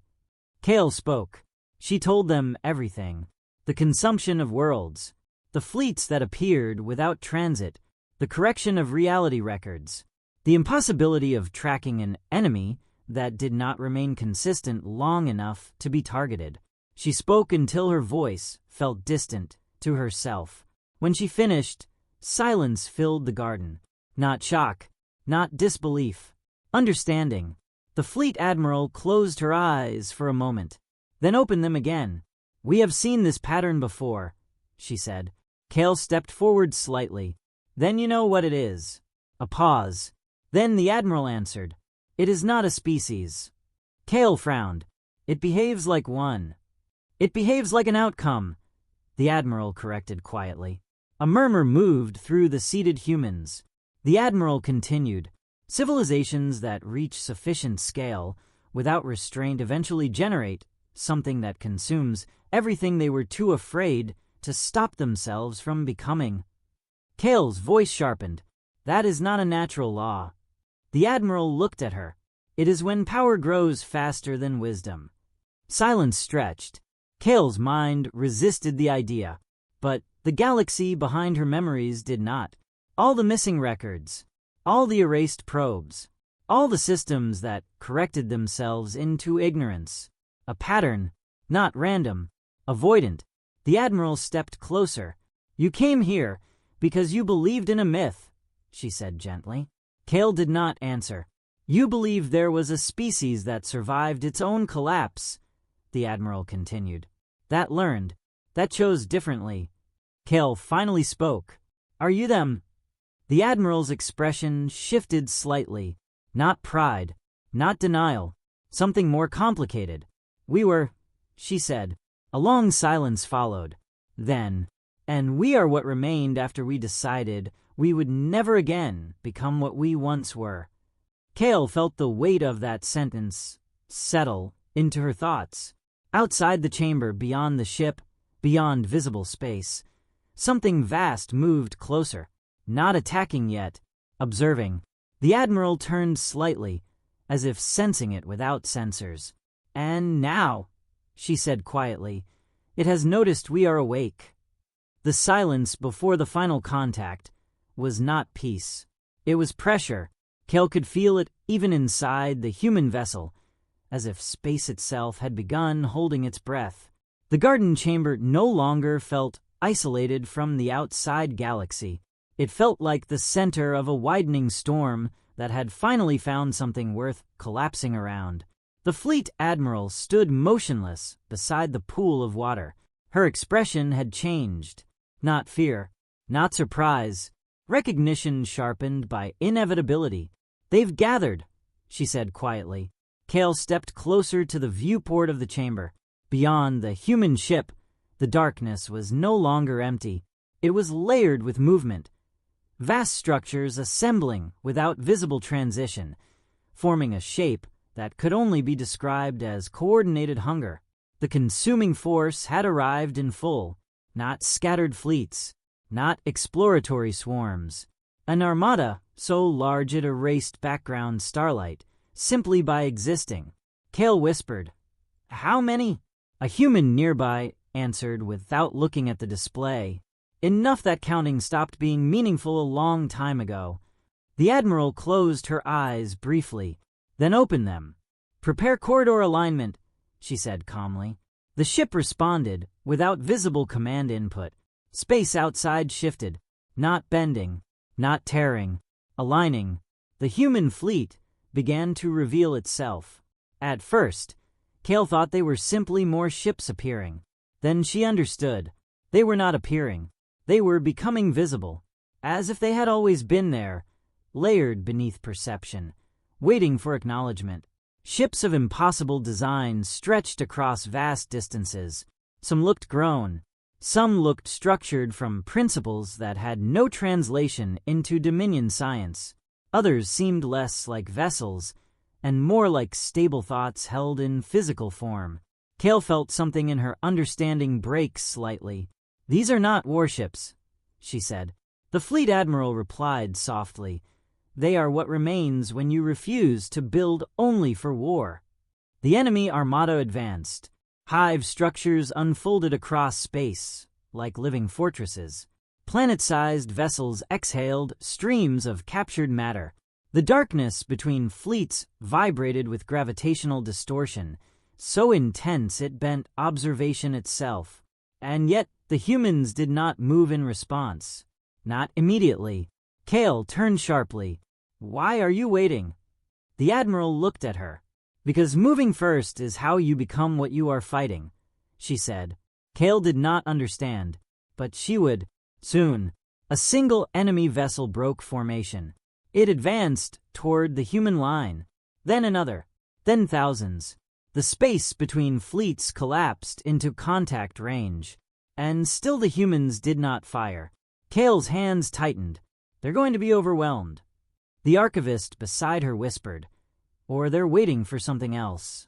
Kale spoke. She told them everything. The consumption of worlds, the fleets that appeared without transit, the correction of reality records, the impossibility of tracking an enemy that did not remain consistent long enough to be targeted. She spoke until her voice felt distant to herself. When she finished, silence filled the garden. Not shock, not disbelief, understanding. The fleet admiral closed her eyes for a moment, then opened them again. "We have seen this pattern before," she said. Kale stepped forward slightly. "Then you know what it is." A pause. Then the admiral answered, "It is not a species." Kale frowned. "It behaves like one." "It behaves like an outcome," the admiral corrected quietly. A murmur moved through the seated humans. The admiral continued, "Civilizations that reach sufficient scale without restraint eventually generate something that consumes everything they were too afraid to stop themselves from becoming." Kale's voice sharpened. "That is not a natural law." The admiral looked at her. "It is when power grows faster than wisdom." Silence stretched. Kale's mind resisted the idea, but the galaxy behind her memories did not. All the missing records, all the erased probes, all the systems that corrected themselves into ignorance. A pattern, not random, avoidant. The admiral stepped closer. "You came here because you believed in a myth," she said gently. Kale did not answer. "You believed there was a species that survived its own collapse," the admiral continued. "That learned, that chose differently." Kale finally spoke. "Are you them?" The admiral's expression shifted slightly. Not pride, not denial, something more complicated. "We were," she said. A long silence followed. Then, "And we are what remained after we decided we would never again become what we once were." Kale felt the weight of that sentence settle into her thoughts. Outside the chamber, beyond the ship, beyond visible space, something vast moved closer. Not attacking yet, observing. The admiral turned slightly, as if sensing it without sensors. "And now," she said quietly, "it has noticed we are awake." The silence before the final contact was not peace. It was pressure. Kale could feel it even inside the human vessel, as if space itself had begun holding its breath. The garden chamber no longer felt isolated from the outside galaxy. It felt like the center of a widening storm that had finally found something worth collapsing around. The fleet admiral stood motionless beside the pool of water. Her expression had changed. Not fear, not surprise, recognition sharpened by inevitability. "They've gathered," she said quietly. Kale stepped closer to the viewport of the chamber. Beyond the human ship, the darkness was no longer empty. It was layered with movement. Vast structures assembling without visible transition, forming a shape that could only be described as coordinated hunger. The consuming force had arrived in full, not scattered fleets, not exploratory swarms. An armada so large it erased background starlight, simply by existing. Kale whispered, "How many?" A human nearby answered without looking at the display. "Enough that counting stopped being meaningful a long time ago." The admiral closed her eyes briefly, then opened them. "Prepare corridor alignment," she said calmly. The ship responded without visible command input. Space outside shifted, not bending, not tearing, aligning. The human fleet began to reveal itself. At first, Kale thought they were simply more ships appearing. Then she understood. They were not appearing. They were becoming visible, as if they had always been there, layered beneath perception, waiting for acknowledgement. Ships of impossible design stretched across vast distances. Some looked grown, Some looked structured from principles that had no translation into Dominion science. Others seemed less like vessels and more like stable thoughts held in physical form. Kale felt something in her understanding break slightly. "These are not warships," she said. The fleet admiral replied softly, "They are what remains when you refuse to build only for war." The enemy armada advanced. Hive structures unfolded across space, like living fortresses. Planet-sized vessels exhaled streams of captured matter. The darkness between fleets vibrated with gravitational distortion, so intense it bent observation itself. And yet the humans did not move in response. Not immediately. Kale turned sharply. "Why are you waiting?" The admiral looked at her. "Because moving first is how you become what you are fighting," she said. Kale did not understand, but she would. Soon, a single enemy vessel broke formation. It advanced toward the human line, then another, then thousands. The space between fleets collapsed into contact range, and still the humans did not fire. Kale's hands tightened. "They're going to be overwhelmed." The archivist beside her whispered, "Or they're waiting for something else."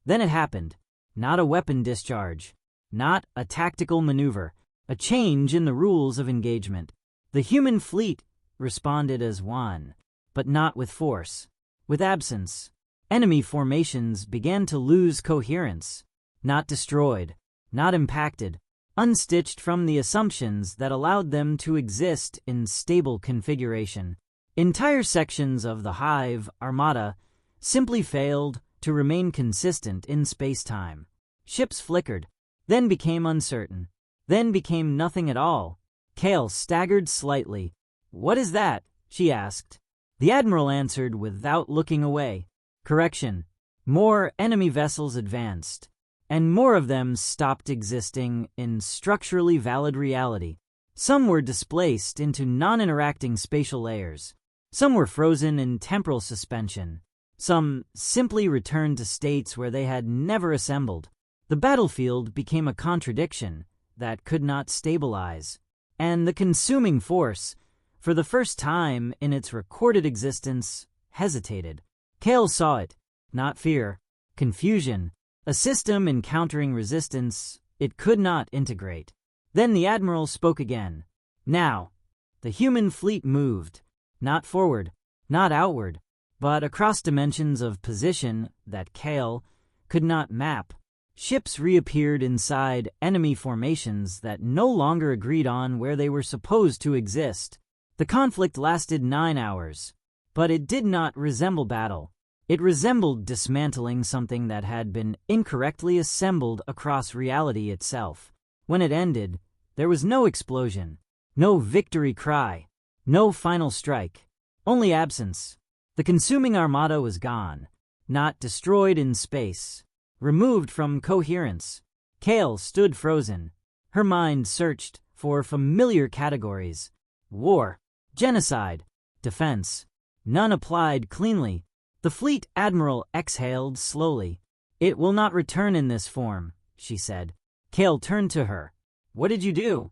Then it happened. Not a weapon discharge, not a tactical maneuver, a change in the rules of engagement. The human fleet responded as one, but not with force, with absence. Enemy formations began to lose coherence, not destroyed, not impacted, unstitched from the assumptions that allowed them to exist in stable configuration. Entire sections of the Hive armada simply failed to remain consistent in space-time. Ships flickered, then became uncertain, then became nothing at all. Kale staggered slightly. "What is that?" she asked. The admiral answered without looking away. "Correction. More enemy vessels advanced, and more of them stopped existing in structurally valid reality. Some were displaced into non-interacting spatial layers. Some were frozen in temporal suspension. Some simply returned to states where they had never assembled. The battlefield became a contradiction that could not stabilize. And the consuming force, for the first time in its recorded existence, hesitated. Kale saw it. Not fear, confusion, a system encountering resistance it could not integrate. Then the admiral spoke again. Now, the human fleet moved, not forward, not outward, but across dimensions of position that Kale could not map. Ships reappeared inside enemy formations that no longer agreed on where they were supposed to exist. The conflict lasted 9 hours, but it did not resemble battle. It resembled dismantling something that had been incorrectly assembled across reality itself. When it ended, there was no explosion, no victory cry, no final strike, only absence. The consuming armada was gone, not destroyed in space, removed from coherence. Kale stood frozen. Her mind searched for familiar categories. War, genocide, defense. None applied cleanly. The fleet admiral exhaled slowly. "It will not return in this form," she said. Kale turned to her. "What did you do?"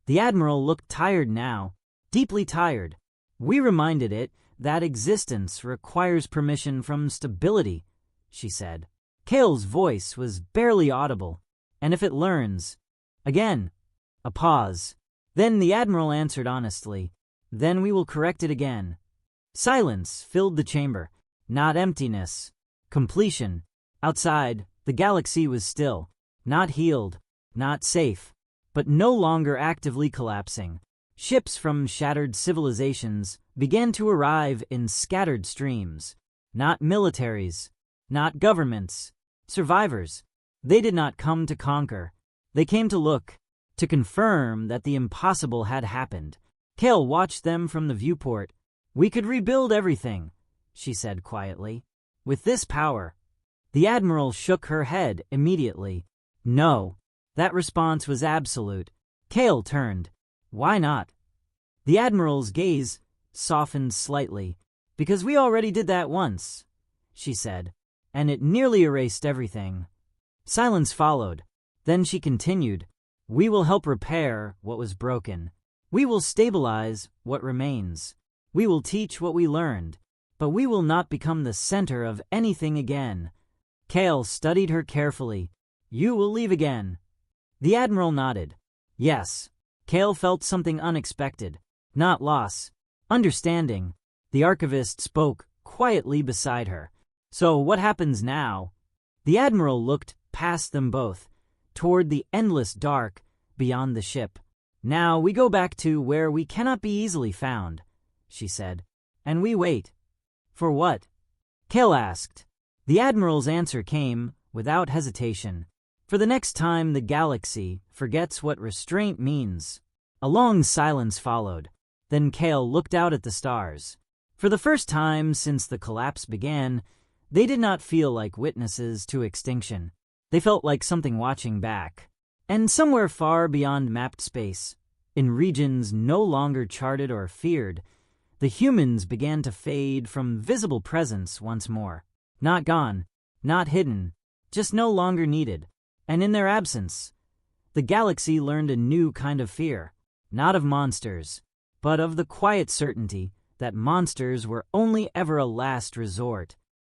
The admiral looked tired now, deeply tired. "We reminded it that existence requires permission from stability," she said. Kale's voice was barely audible. "And if it learns—" Again, a pause. Then the admiral answered honestly, "Then we will correct it again." Silence filled the chamber. Not emptiness, completion. Outside, the galaxy was still, not healed, not safe, but no longer actively collapsing. Ships from shattered civilizations began to arrive in scattered streams. Not militaries, not governments, survivors. They did not come to conquer. They came to look, to confirm that the impossible had happened. Kale watched them from the viewport. "We could rebuild everything," she said quietly. "With this power." The admiral shook her head immediately. "No." That response was absolute. Kale turned. "Why not?" The admiral's gaze softened slightly. "Because we already did that once," she said, "and it nearly erased everything." Silence followed. Then she continued, We will help repair what was broken. We will stabilize what remains. We will teach what we learned, but we will not become the center of anything again. Kale studied her carefully. You will leave again. The Admiral nodded. Yes. Kale felt something unexpected. Not loss. Understanding. The Archivist spoke quietly beside her. So what happens now? The Admiral looked past them both, toward the endless dark beyond the ship. Now we go back to where we cannot be easily found, she said, and we wait. For what? Kale asked. The Admiral's answer came without hesitation. For the next time the galaxy forgets what restraint means. A long silence followed. Then Kale looked out at the stars. For the first time since the collapse began, they did not feel like witnesses to extinction. They felt like something watching back. And somewhere far beyond mapped space, in regions no longer charted or feared, the humans began to fade from visible presence once more. Not gone, not hidden, just no longer needed. And in their absence, the galaxy learned a new kind of fear, not of monsters, but of the quiet certainty that monsters were only ever a last resort.